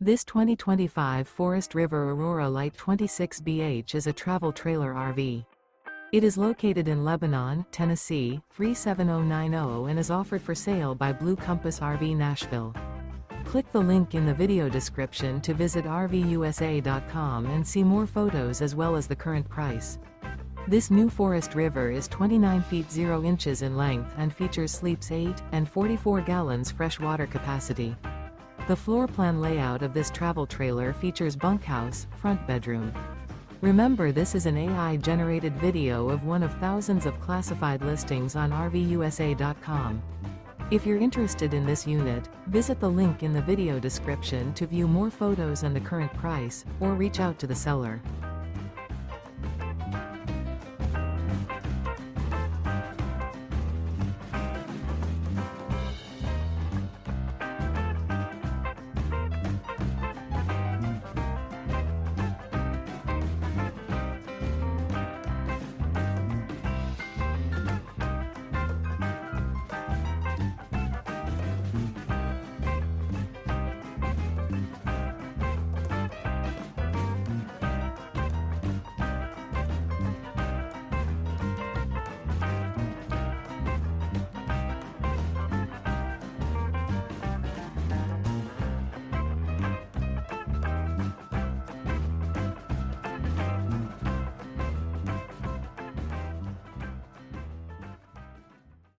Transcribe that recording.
This 2025 Forest River Aurora Light 26BH is a travel trailer RV. It is located in Lebanon, Tennessee, 37090 and is offered for sale by Blue Compass RV Nashville. Click the link in the video description to visit RVUSA.com and see more photos as well as the current price. This new Forest River is 29 feet 0 inches in length and features sleeps 8 and 44 gallons fresh water capacity. The floor plan layout of this travel trailer features bunkhouse, front bedroom. Remember, this is an AI-generated video of one of thousands of classified listings on RVUSA.com. If you're interested in this unit, visit the link in the video description to view more photos and the current price, or reach out to the seller.